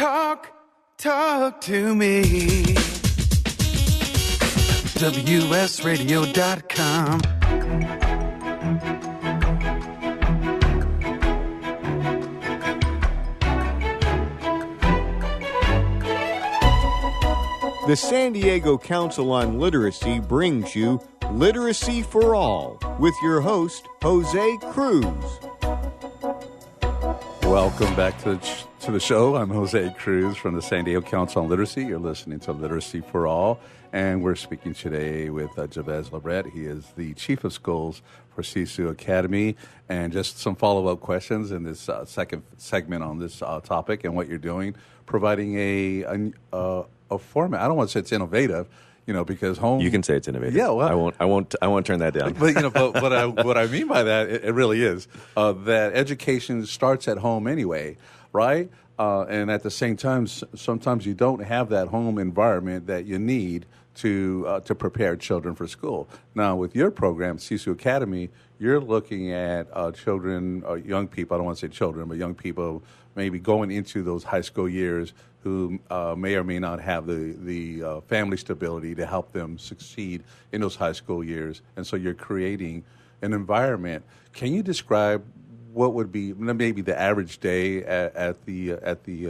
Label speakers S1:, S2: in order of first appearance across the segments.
S1: Talk to me. WSRadio.com.
S2: The San Diego Council on Literacy brings you Literacy for All with your host, Jose Cruz.
S3: Welcome back to the show. I'm Jose Cruz from the San Diego Council on Literacy. You're listening to Literacy for All, and we're speaking today with Jabez Labret. He is the Chief of Schools for Sisu Academy. And just some follow-up questions in this second segment on this topic and what you're doing, providing a format. I don't want to say it's innovative, because home.
S4: You can say it's innovative.
S3: Yeah, well,
S4: I won't turn that down.
S3: But what I mean by that, it really is that education starts at home anyway, right? And at the same time, sometimes you don't have that home environment that you need to prepare children for school. Now, with your program, Sisu Academy, you're looking at children, young people. I don't want to say children, but young people maybe going into those high school years who may or may not have the family stability to help them succeed in those high school years. And so you're creating an environment. Can you describe what would be maybe the average day at the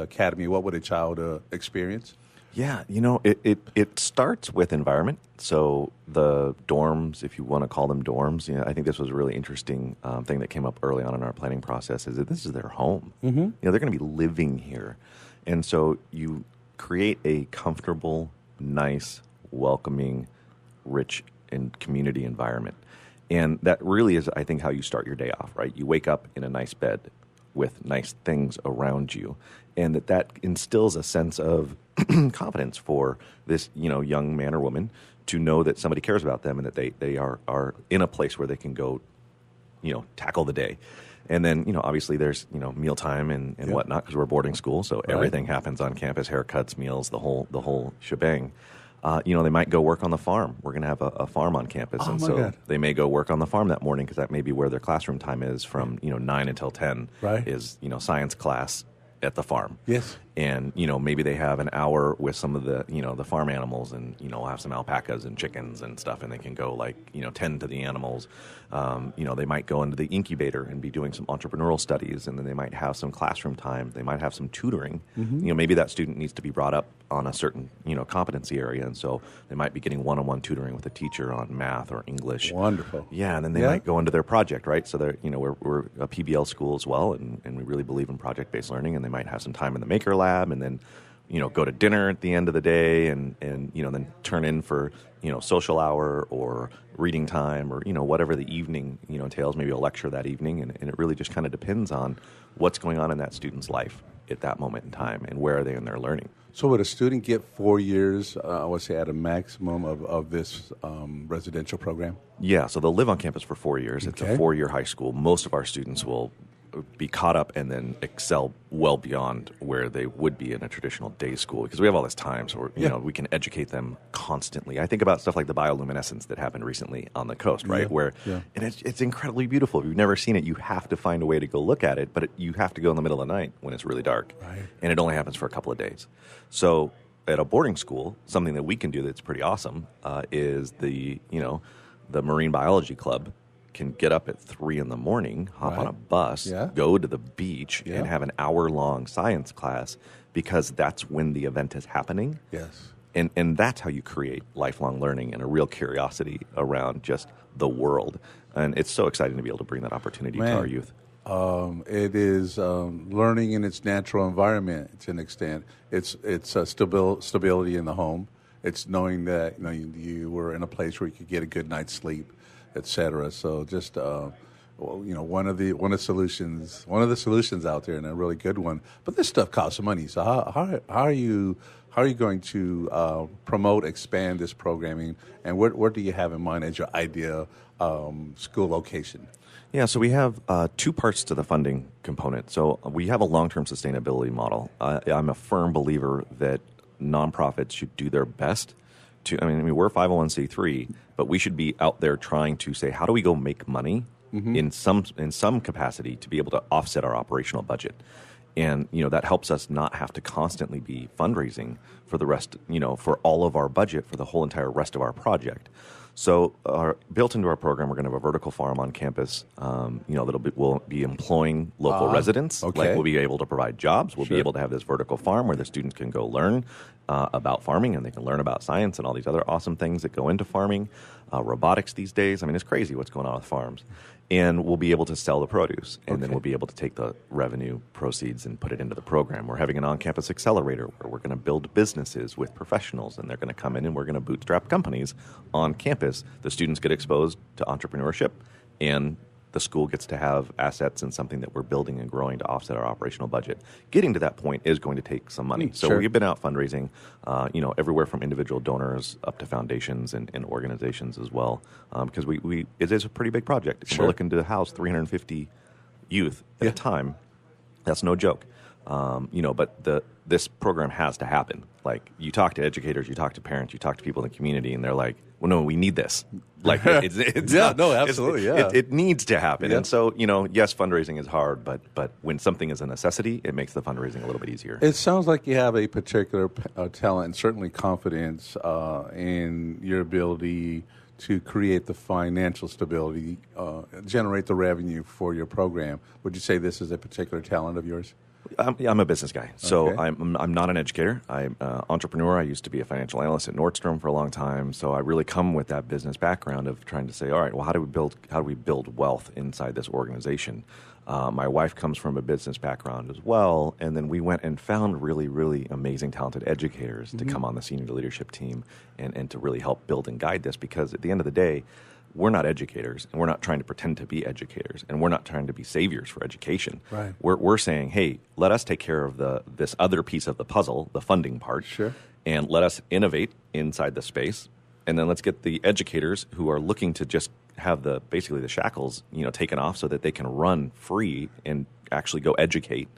S3: academy? What would a child experience?
S4: Yeah, it starts with environment. So the dorms, if you want to call them dorms, I think this was a really interesting thing that came up early on in our planning process, is that this is their home. Mm-hmm. They're going to be living here. And so you create a comfortable, nice, welcoming, rich, and community environment. And that really is, I think, how you start your day off, right? You wake up in a nice bed with nice things around you, and that instills a sense of confidence for this, young man or woman to know that somebody cares about them and that they are in a place where they can go, tackle the day. And then, obviously there's, mealtime and whatnot, because we're a boarding school, so everything happens on campus, haircuts, meals, the whole shebang. They might go work on the farm. We're going to have a farm on campus, and so they may go work on the farm that morning because that may be where their classroom time is from 9 until 10 is science class at the farm.
S3: Yes.
S4: And, maybe they have an hour with some of the, the farm animals, and, we'll have some alpacas and chickens and stuff, and they can go tend to the animals. They might go into the incubator and be doing some entrepreneurial studies, and then they might have some classroom time. They might have some tutoring. Mm-hmm. Maybe that student needs to be brought up on a certain, competency area, and so they might be getting one-on-one tutoring with a teacher on math or English.
S3: Wonderful.
S4: Yeah, and then they might go into their project, right? So they're, we're a PBL school as well, and we really believe in project-based learning, and they might have some time in the Maker Lab, and then go to dinner at the end of the day, and then turn in for social hour or reading time, or whatever the evening entails, maybe a lecture that evening, and it really just kind of depends on what's going on in that student's life at that moment in time and where are they in their learning.
S3: So would a student get 4 years, I would say, at a maximum of this residential program?
S4: Yeah, so they'll live on campus for 4 years. It's a 4-year high school. Most of our students will be caught up and then excel well beyond where they would be in a traditional day school, because we have all this time, so we can educate them constantly. I think about stuff like the bioluminescence that happened recently on the coast, right? And it's incredibly beautiful. If you've never seen it, you have to find a way to go look at it, but you have to go in the middle of the night when it's really dark, and it only happens for a couple of days. So at a boarding school, something that we can do that's pretty awesome is the marine biology club can get up at 3 a.m, hop on a bus, go to the beach, and have an hour-long science class, because that's when the event is happening.
S3: Yes.
S4: And that's how you create lifelong learning and a real curiosity around just the world. And it's so exciting to be able to bring that opportunity to our youth.
S3: It is learning in its natural environment to an extent. It's stability in the home. It's knowing that you were in a place where you could get a good night's sleep, etc. So just one of the solutions out there, and a really good one. But this stuff costs money. So how are you going to expand this programming, and what do you have in mind as your ideal school location?
S4: Yeah, so we have 2 parts to the funding component. So we have a long-term sustainability model. I'm a firm believer that nonprofits should do their best to, we're a 501c3, but we should be out there trying to say, how do we go make money in some capacity to be able to offset our operational budget? And, that helps us not have to constantly be fundraising for the rest, for all of our budget for the whole entire rest of our project. So built into our program, we're going to have a vertical farm on campus, we'll be employing local residents.
S3: Okay.
S4: Like we'll be able to provide jobs. We'll
S3: Sure.
S4: be able to have this vertical farm where the students can go learn about farming, and they can learn about science and all these other awesome things that go into farming. Robotics these days. I mean, it's crazy what's going on with farms. And we'll be able to sell the produce, and then we'll be able to take the revenue proceeds and put it into the program. We're having an on-campus accelerator where we're going to build businesses with professionals, and they're going to come in and we're going to bootstrap companies on campus. The students get exposed to entrepreneurship, and the school gets to have assets and something that we're building and growing to offset our operational budget. Getting to that point is going to take some money. So
S3: Sure.
S4: we've been out fundraising, everywhere from individual donors up to foundations and organizations as well, because it is a pretty big project. And
S3: Sure.
S4: we're looking to house 350 youth at a time. That's no joke. But this program has to happen. Like, you talk to educators, you talk to parents, you talk to people in the community, and they're like, well, no, we need this. Like, it's
S3: Yeah,
S4: not-
S3: no,
S4: it's-
S3: absolutely, yeah.
S4: It needs to happen.
S3: Yeah.
S4: And so, yes, fundraising is hard, but when something is a necessity, it makes the fundraising a little bit easier.
S3: It sounds like you have a particular talent and certainly confidence in your ability to create the financial stability, generate the revenue for your program. Would you say this is a particular talent of yours?
S4: I'm a business guy, so
S3: Okay.
S4: I'm not an educator. I'm an entrepreneur. I used to be a financial analyst at Nordstrom for a long time, so I really come with that business background of trying to say, all right, well, how do we build wealth inside this organization? My wife comes from a business background as well, and then we went and found really, really amazing, talented educators to come on the senior leadership team and to really help build and guide this, because at the end of the day, we're not educators, and we're not trying to pretend to be educators, and we're not trying to be saviors for education.
S3: Right.
S4: We're saying, hey, let us take care of this other piece of the puzzle, the funding part,
S3: Sure.
S4: and let us innovate inside the space, and then let's get the educators who are looking to just have basically the shackles, taken off so that they can run free and actually go educate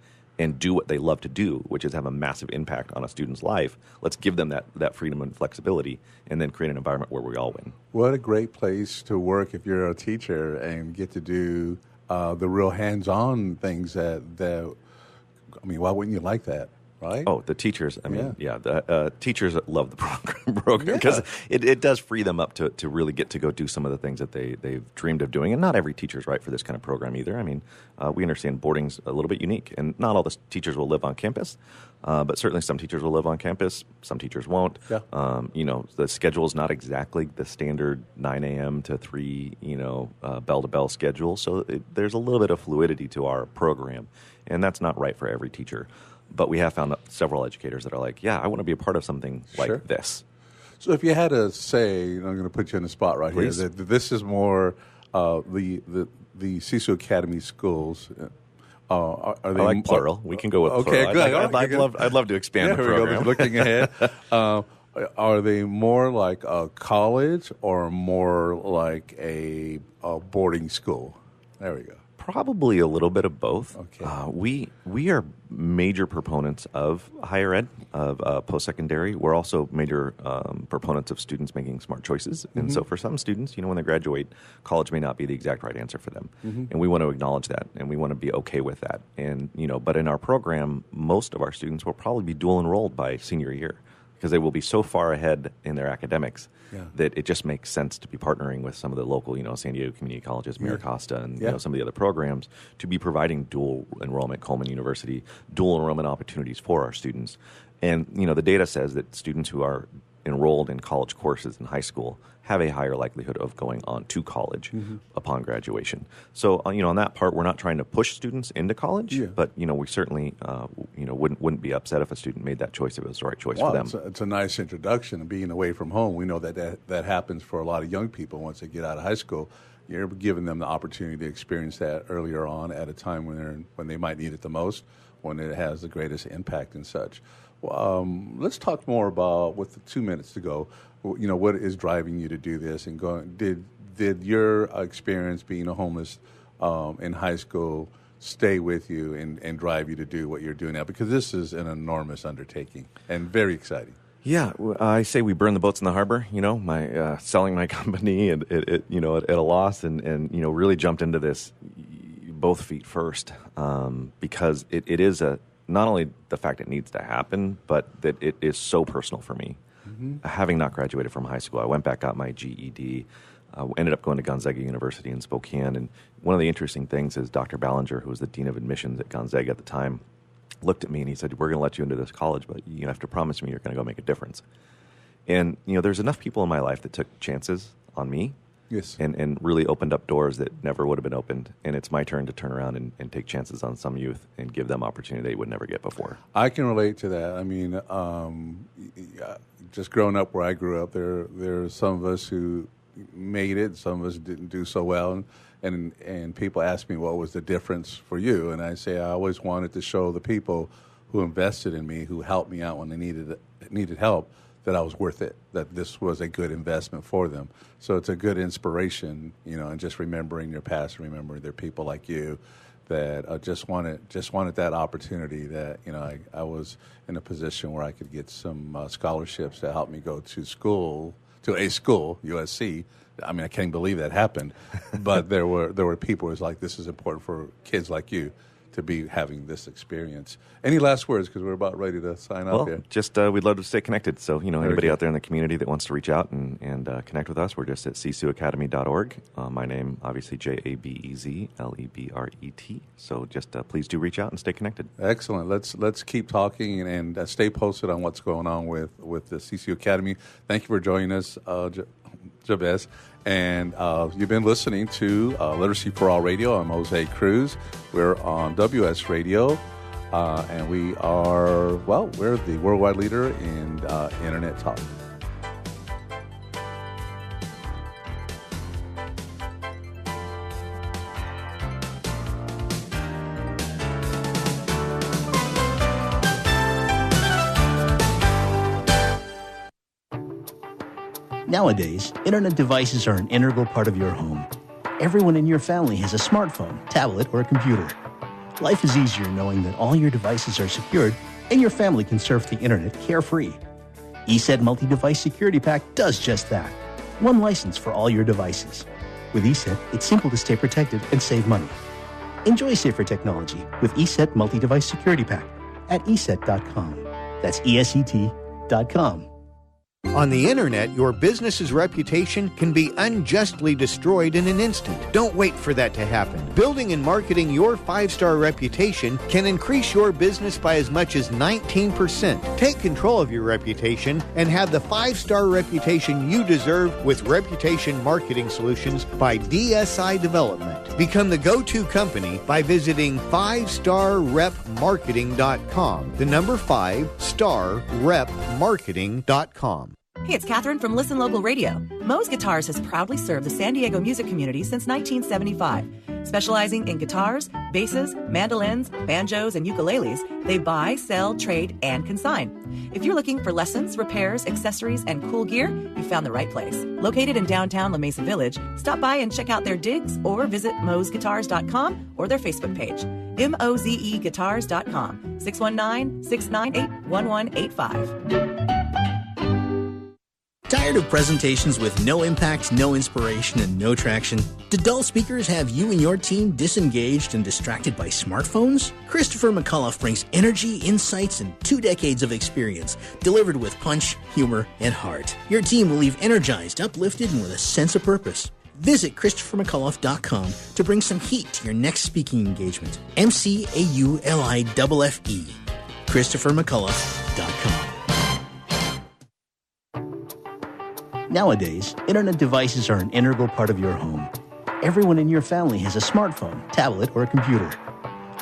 S4: and do what they love to do, which is have a massive impact on a student's life. Let's give them that freedom and flexibility, and then create an environment where we all win.
S3: What a great place to work if you're a teacher and get to do the real hands-on things why wouldn't you like that, right?
S4: Oh, the teachers! The teachers love the program
S3: Yeah.
S4: because it does free them up to really get to go do some of the things that they've dreamed of doing. And not every teacher's right for this kind of program either. I mean, we understand boarding's a little bit unique, and not all the teachers will live on campus, but certainly some teachers will live on campus. Some teachers won't.
S3: Yeah.
S4: The schedule is not exactly the standard 9 a.m. to 3, bell-to-bell schedule. So there's a little bit of fluidity to our program, and that's not right for every teacher. But we have found several educators that are like, yeah, I want to be a part of something like
S3: Sure.
S4: this.
S3: So if you had to say, I'm going to put you in the spot right
S4: Please.
S3: here, that this is more the CISO Academy schools. Are
S4: I
S3: they
S4: like plural. We can go with
S3: Okay,
S4: plural.
S3: good. All right,
S4: I'd love to expand
S3: Yeah,
S4: the
S3: here we go.
S4: program.
S3: Just looking ahead. Are they more like a college or more like a boarding school? There we go.
S4: Probably a little bit of both.
S3: Okay.
S4: We are major proponents of higher ed, of post-secondary. We're also major proponents of students making smart choices. And so for some students, when they graduate, college may not be the exact right answer for them. And we want to acknowledge that, and we want to be okay with that. And, but in our program, most of our students will probably be dual enrolled by senior year, because they will be so far ahead in their academics that it just makes sense to be partnering with some of the local, San Diego community colleges, Miracosta, and some of the other programs to be providing dual enrollment, Coleman University, dual enrollment opportunities for our students. And, the data says that students who are enrolled in college courses in high school have a higher likelihood of going on to college upon graduation. So, on that part, we're not trying to push students into college, but, we certainly, wouldn't be upset if a student made that choice if it was the right choice for them.
S3: It's a nice introduction. Being away from home, we know that happens for a lot of young people once they get out of high school. You're giving them the opportunity to experience that earlier on at a time when they might need it the most, when it has the greatest impact and such. Let's talk more about, with the 2 minutes to go, what is driving you to do this, and did your experience being a homeless in high school stay with you and drive you to do what you're doing now? Because this is an enormous undertaking and very exciting.
S4: Yeah, I say we burn the boats in the harbor. Selling my company at a loss, and really jumped into this both feet first, because it is not only the fact it needs to happen, but that it is so personal for me. Having not graduated from high school, I went back, got my GED, ended up going to Gonzaga University in Spokane. And one of the interesting things is Dr. Ballinger, who was the dean of admissions at Gonzaga at the time, looked at me and he said, "We're going to let you into this college, but you have to promise me you're going to go make a difference." And, there's enough people in my life that took chances on me.
S3: Yes.
S4: And really opened up doors that never would have been opened. And it's my turn to turn around and take chances on some youth and give them opportunity they would never get before.
S3: I can relate to that. I mean, just growing up where I grew up, there are some of us who made it, some of us didn't do so well. And people ask me, what was the difference for you? And I say, I always wanted to show the people who invested in me, who helped me out when they needed help, that I was worth it, that this was a good investment for them. So it's a good inspiration, and just remembering your past, remembering there are people like you that just wanted that opportunity, that, I was in a position where I could get some scholarships to help me go to school, USC. I mean, I can't believe that happened, but there were people who was like, this is important for kids like you to be having this experience. Any last words, because we're about ready to sign off here?
S4: Just we'd love to stay connected. So, anybody out there in the community that wants to reach out and connect with us, we're just at csuacademy.org. My name, obviously, JABEZLEBRET. So just please do reach out and stay connected.
S3: Excellent. Let's keep talking and stay posted on what's going on with the CCU Academy. Thank you for joining us, Jabez. And you've been listening to Literacy for All Radio. I'm Jose Cruz. We're on WS Radio, and we're the worldwide leader in Internet talk.
S5: Nowadays, internet devices are an integral part of your home. Everyone in your family has a smartphone, tablet, or a computer. Life is easier knowing that all your devices are secured and your family can surf the internet carefree. ESET Multi-Device Security Pack does just that. One license for all your devices. With ESET, it's simple to stay protected and save money. Enjoy safer technology with ESET Multi-Device Security Pack at ESET.com. That's ESET.com.
S2: On the internet, your business's reputation can be unjustly destroyed in an instant. Don't wait for that to happen. Building and marketing your 5-star reputation can increase your business by as much as 19%. Take control of your reputation and have the 5-star reputation you deserve with Reputation Marketing Solutions by DSI Development. Become the go-to company by visiting 5starrepmarketing.com. The number 5starrepmarketing.com.
S6: Hey, it's Catherine from Listen Local Radio. Moe's Guitars has proudly served the San Diego music community since 1975. Specializing in guitars, basses, mandolins, banjos, and ukuleles, they buy, sell, trade, and consign. If you're looking for lessons, repairs, accessories, and cool gear, you found the right place. Located in downtown La Mesa Village, stop by and check out their digs or visit moesguitars.com or their Facebook page. mozeguitars.com, 619-698-1185.
S5: Tired of presentations with no impact, no inspiration, and no traction? Do dull speakers have you and your team disengaged and distracted by smartphones? Christopher McAuliffe brings energy, insights, and 2 decades of experience, delivered with punch, humor, and heart. Your team will leave energized, uplifted, and with a sense of purpose. Visit ChristopherMcAuliffe.com to bring some heat to your next speaking engagement. McAuliffe. ChristopherMcAuliffe.com. Nowadays, internet devices are an integral part of your home. Everyone in your family has a smartphone, tablet, or a computer.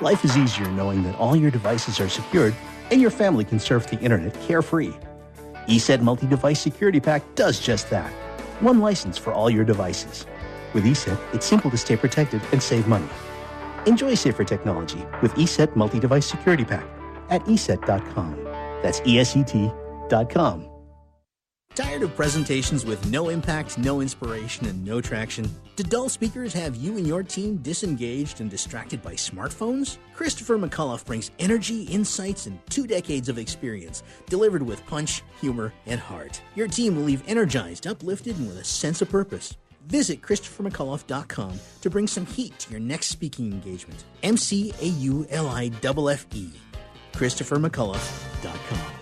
S5: Life is easier knowing that all your devices are secured and your family can surf the internet carefree. ESET Multi-Device Security Pack does just that. One license for all your devices. With ESET, it's simple to stay protected and save money. Enjoy safer technology with ESET Multi-Device Security Pack at ESET.com. That's ESET.com. Tired of presentations with no impact, no inspiration, and no traction? Do dull speakers have you and your team disengaged and distracted by smartphones? Christopher McAuliffe brings energy, insights, and 2 decades of experience, delivered with punch, humor, and heart. Your team will leave energized, uplifted, and with a sense of purpose. Visit ChristopherMcAuliffe.com to bring some heat to your next speaking engagement. MCAULIFFE. ChristopherMcAuliffe.com.